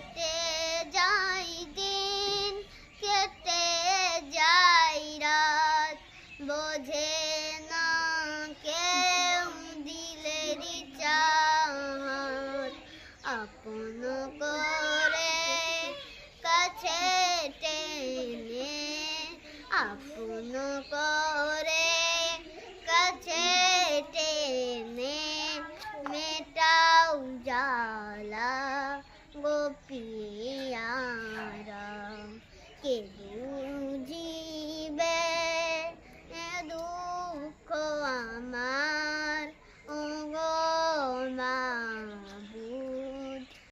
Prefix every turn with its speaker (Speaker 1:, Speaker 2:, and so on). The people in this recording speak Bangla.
Speaker 1: কেটে যায় দিন, কেটে যায় রাত, বোঝে না কেউ দিলেরই চাহাত। আপন করে কাছে টেনে, আপন করে কাছে টেনে, মেটাও জ্বালা গো পিয়ারা। কেঁদে